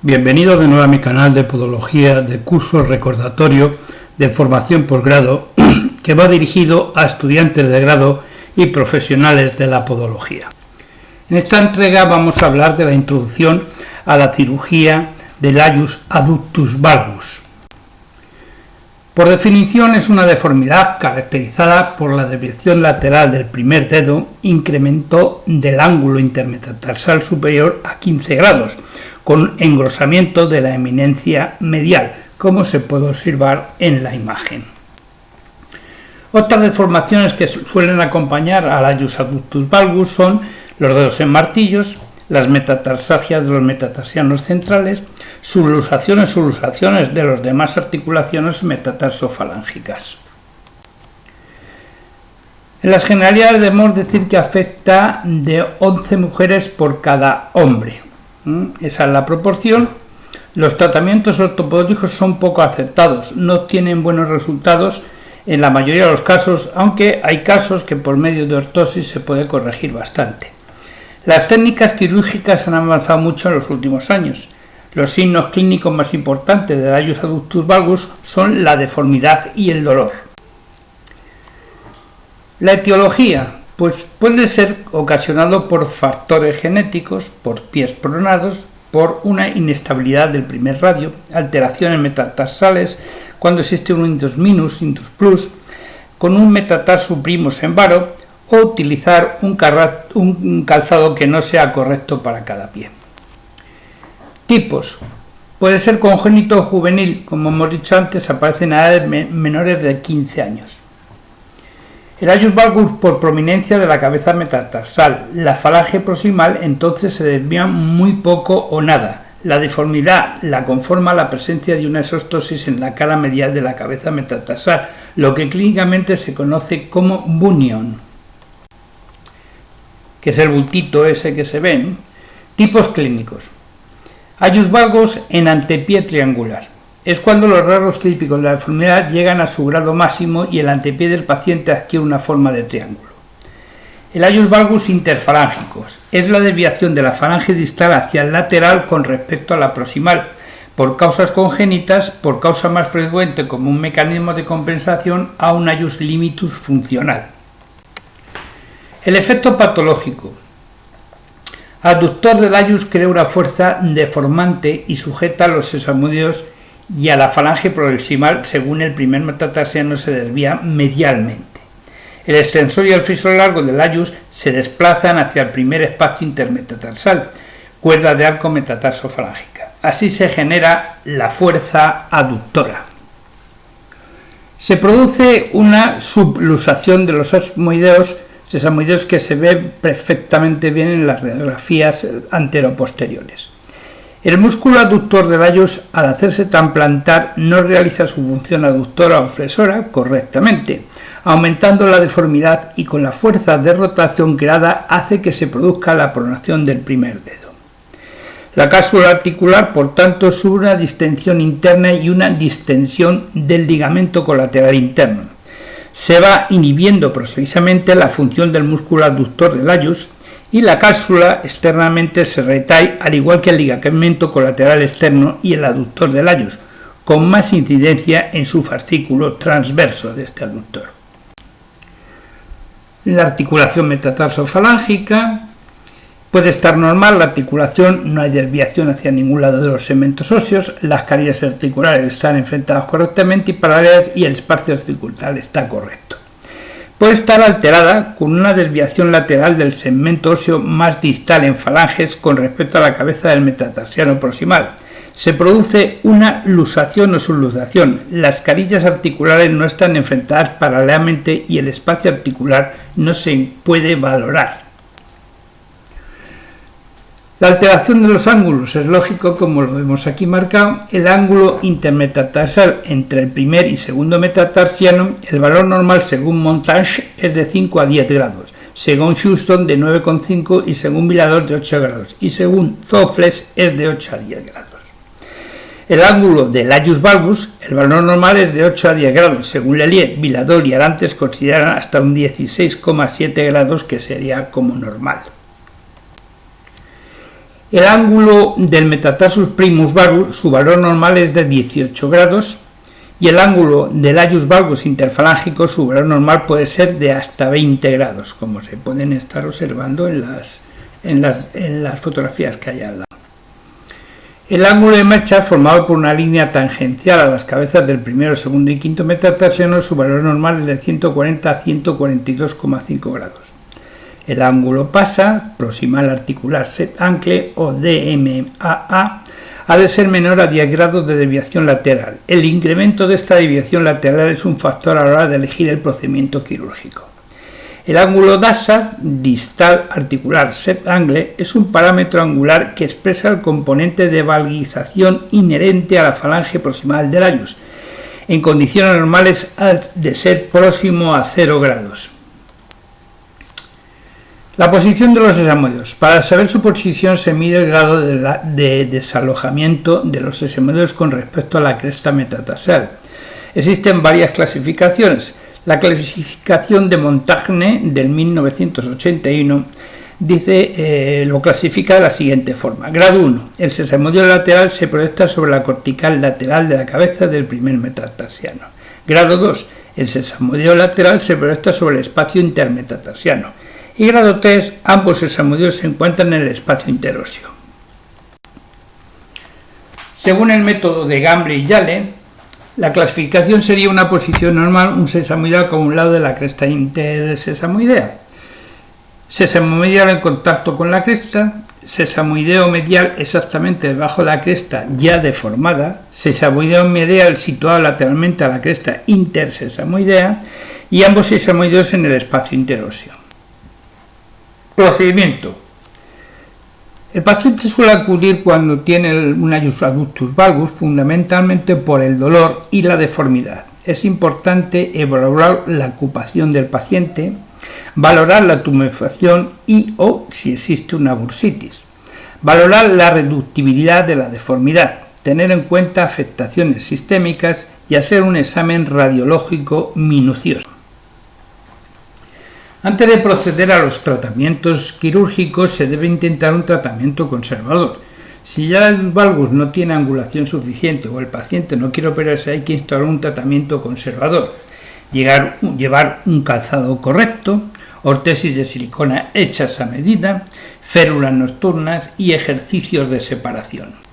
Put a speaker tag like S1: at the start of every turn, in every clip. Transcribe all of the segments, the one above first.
S1: Bienvenidos de nuevo a mi canal de podología de curso recordatorio de formación posgrado que va dirigido a estudiantes de grado y profesionales de la podología. En esta entrega vamos a hablar de la introducción a la cirugía del Ius adductus valgus. Por definición es una deformidad caracterizada por la desviación lateral del primer dedo, incremento del ángulo intermetatarsal superior a 15 grados, con engrosamiento de la eminencia medial, como se puede observar en la imagen. Otras deformaciones que suelen acompañar al Ius adductus valgus son los dedos en martillos, las metatarsalgias de los metatarsianos centrales, subluxaciones de las demás articulaciones metatarsofalángicas. En las generalidades debemos decir que afecta de 11 mujeres por cada hombre. Esa es la proporción. Los tratamientos ortopédicos son poco aceptados, no tienen buenos resultados en la mayoría de los casos, aunque hay casos que por medio de ortosis se puede corregir bastante. Las técnicas quirúrgicas han avanzado mucho en los últimos años. Los signos clínicos más importantes del Ius adductus valgus son la deformidad y el dolor. La etiología pues puede ser ocasionado por factores genéticos, por pies pronados, por una inestabilidad del primer radio, alteraciones metatarsales, cuando existe un intus minus, intus plus, con un metatarsus primus en varo, o utilizar un calzado que no sea correcto para cada pie. Tipos. Puede ser congénito o juvenil, como hemos dicho antes, aparece en edades menores de 15 años. El Ius valgus por prominencia de la cabeza metatarsal. La falange proximal entonces se desvía muy poco o nada. La deformidad la conforma la presencia de una exostosis en la cara medial de la cabeza metatarsal, lo que clínicamente se conoce como bunion, que es el bultito ese que se ven. Tipos clínicos. Ius valgus en antepié triangular. Es cuando los rasgos típicos de la deformidad llegan a su grado máximo y el antepié del paciente adquiere una forma de triángulo. El Ius valgus interfalángico es la desviación de la falange distal hacia el lateral con respecto a la proximal, por causas congénitas, por causa más frecuente como un mecanismo de compensación a un Ius limitus funcional. El efecto patológico. Adductor del Ius crea una fuerza deformante y sujeta a los sesamoideos y a la falange proximal según el primer metatarsiano se desvía medialmente. El extensor y el friso largo del Ius se desplazan hacia el primer espacio intermetatarsal, cuerda de arco metatarsofalángica. Así se genera la fuerza aductora. Se produce una subluxación de los sesamoideos que se ve perfectamente bien en las radiografías anteroposteriores. El músculo aductor del Ius, al hacerse trasplantar, no realiza su función aductora o flexora correctamente, aumentando la deformidad y con la fuerza de rotación creada hace que se produzca la pronación del primer dedo. La cápsula articular, por tanto, sufre una distensión interna y una distensión del ligamento colateral interno. Se va inhibiendo precisamente la función del músculo aductor del Ius y la cápsula externamente se retrae al igual que el ligamento colateral externo y el aductor del Ius, con más incidencia en su fascículo transverso de este aductor. La articulación metatarsofalángica puede estar normal, la articulación no hay desviación hacia ningún lado de los segmentos óseos, las carillas articulares están enfrentadas correctamente y paralelas y el espacio articular está correcto. Puede estar alterada con una desviación lateral del segmento óseo más distal en falanges con respecto a la cabeza del metatarsiano proximal. Se produce una luxación o subluxación. Las carillas articulares no están enfrentadas paralelamente y el espacio articular no se puede valorar. La alteración de los ángulos es lógico, como lo vemos aquí marcado. El ángulo intermetatarsal entre el primer y segundo metatarsiano, el valor normal según Montage es de 5 a 10 grados, según Houston de 9,5 y según Vilador de 8 grados, y según Zofles es de 8 a 10 grados. El ángulo del Ius valgus, el valor normal es de 8 a 10 grados, según Lellier, Vilador y Arantes consideran hasta un 16,7 grados que sería como normal. El ángulo del metatarsus primus valgus, su valor normal es de 18 grados, y el ángulo del hallus valgus interfalángico, su valor normal puede ser de hasta 20 grados, como se pueden estar observando en las fotografías que hay al lado. El ángulo de Mercer, formado por una línea tangencial a las cabezas del primero, segundo y quinto metatarsiano, su valor normal es de 140 a 142,5 grados. El ángulo PASA, proximal articular set angle o DMAA, ha de ser menor a 10 grados de desviación lateral. El incremento de esta desviación lateral es un factor a la hora de elegir el procedimiento quirúrgico. El ángulo DASA, distal articular set angle, es un parámetro angular que expresa el componente de valgización inherente a la falange proximal del hallus. En condiciones normales ha de ser próximo a 0 grados. La posición de los sesamoides. Para saber su posición se mide el grado de desalojamiento de los sesamoides con respecto a la cresta metatarsal. Existen varias clasificaciones. La clasificación de Montagne del 1981 lo clasifica de la siguiente forma. Grado 1. El sesamoide lateral se proyecta sobre la cortical lateral de la cabeza del primer metatarsiano. Grado 2. El sesamoide lateral se proyecta sobre el espacio intermetatarsiano. Y grado 3. Ambos sesamoides se encuentran en el espacio interóseo. Según el método de Gamble y Yale, la clasificación sería una posición normal, un sesamoidal con un lado de la cresta intersesamoidea. Sesamoidal en contacto con la cresta, sesamoideo medial exactamente debajo de la cresta ya deformada, sesamoideo medial situado lateralmente a la cresta intersesamoidea y ambos sesamoideos en el espacio interóseo. Procedimiento. El paciente suele acudir cuando tiene un hallus adductus valgus fundamentalmente por el dolor y la deformidad. Es importante evaluar la ocupación del paciente, valorar la tumefacción o si existe una bursitis, valorar la reductibilidad de la deformidad, tener en cuenta afectaciones sistémicas y hacer un examen radiológico minucioso. Antes de proceder a los tratamientos quirúrgicos se debe intentar un tratamiento conservador. Si ya el valgus no tiene angulación suficiente o el paciente no quiere operarse, hay que instaurar un tratamiento conservador. Llevar un calzado correcto, ortesis de silicona hechas a medida, férulas nocturnas y ejercicios de separación.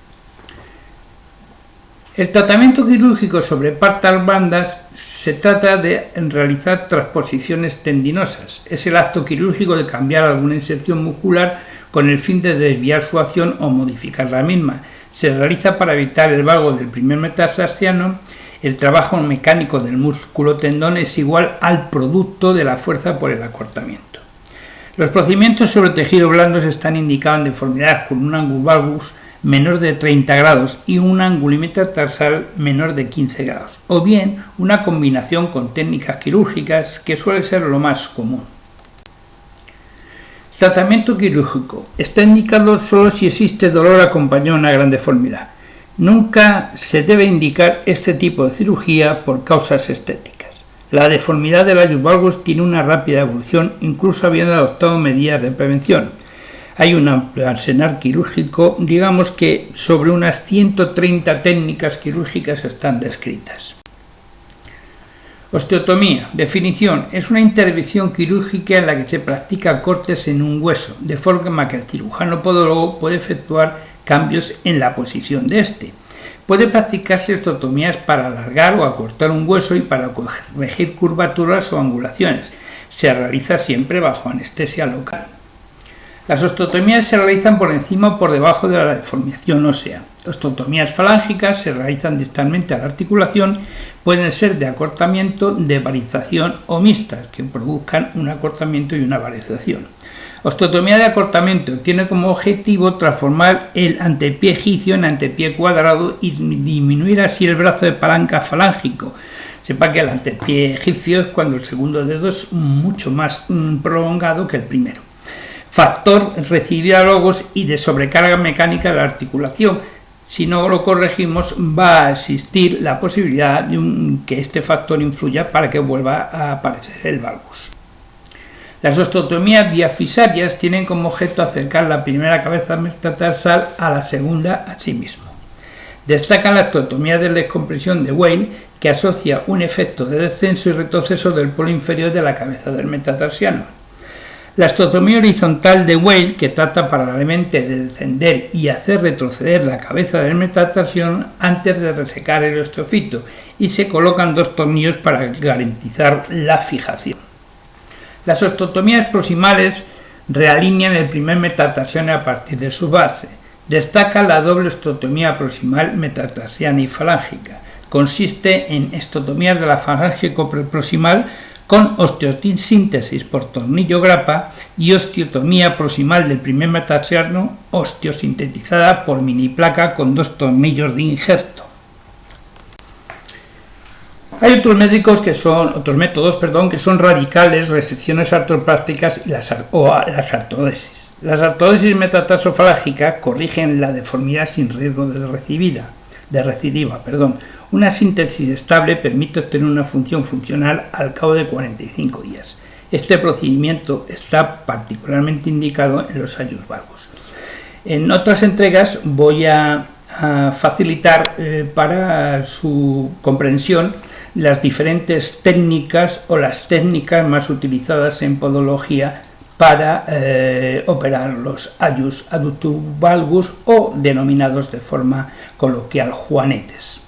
S1: El tratamiento quirúrgico sobre partas blandas se trata de realizar transposiciones tendinosas. Es el acto quirúrgico de cambiar alguna inserción muscular con el fin de desviar su acción o modificar la misma. Se realiza para evitar el valgo del primer metatarsiano. El trabajo mecánico del músculo tendón es igual al producto de la fuerza por el acortamiento. Los procedimientos sobre tejido blando están indicados en deformidades con un ángulo valgus menor de 30 grados y un ángulo metatarsal menor de 15 grados, o bien una combinación con técnicas quirúrgicas que suele ser lo más común. Tratamiento quirúrgico. Está indicado solo si existe dolor acompañado de una gran deformidad. Nunca se debe indicar este tipo de cirugía por causas estéticas. La deformidad del hallus valgus tiene una rápida evolución, incluso habiendo adoptado medidas de prevención. Hay un amplio arsenal quirúrgico, digamos que sobre unas 130 técnicas quirúrgicas están descritas. Osteotomía. Definición. Es una intervención quirúrgica en la que se practica cortes en un hueso, de forma que el cirujano podólogo puede efectuar cambios en la posición de este. Puede practicarse osteotomías para alargar o acortar un hueso y para corregir curvaturas o angulaciones. Se realiza siempre bajo anestesia local. Las osteotomías se realizan por encima o por debajo de la deformación ósea. Osteotomías falángicas se realizan distalmente a la articulación, pueden ser de acortamiento, de varización o mixtas, que produzcan un acortamiento y una varización. Osteotomía de acortamiento tiene como objetivo transformar el antepié egipcio en antepié cuadrado y disminuir así el brazo de palanca falángico. Sepa que el antepié egipcio es cuando el segundo dedo es mucho más prolongado que el primero. Factor recidiálogos y de sobrecarga mecánica de la articulación. Si no lo corregimos, va a existir la posibilidad de que este factor influya para que vuelva a aparecer el valgus. Las osteotomías diafisarias tienen como objeto acercar la primera cabeza metatarsal a la segunda a sí mismo. Destaca la osteotomía de descompresión de Weil, que asocia un efecto de descenso y retroceso del polo inferior de la cabeza del metatarsiano. La osteotomía horizontal de Weil, que trata paralelamente de descender y hacer retroceder la cabeza del metatarsiano antes de resecar el osteofito, y se colocan 2 tornillos para garantizar la fijación. Las osteotomías proximales realinean el primer metatarsiano a partir de su base. Destaca la doble osteotomía proximal metatarsiana y falángica. Consiste en osteotomías de la falange proximal con osteosíntesis por tornillo grapa y osteotomía proximal del primer metatarsiano osteosintetizada por mini placa con 2 tornillos de injerto. Hay otros métodos que son radicales, resecciones artroplácticas y las artrodesis. Las artrodesis metatarsofalángica corrigen la deformidad sin riesgo de recidiva. Una síntesis estable permite obtener una función funcional al cabo de 45 días. Este procedimiento está particularmente indicado en los ayus valgus. En otras entregas voy a facilitar para su comprensión las diferentes técnicas o las técnicas más utilizadas en podología para operar los ayus adductus valgus o denominados de forma coloquial juanetes.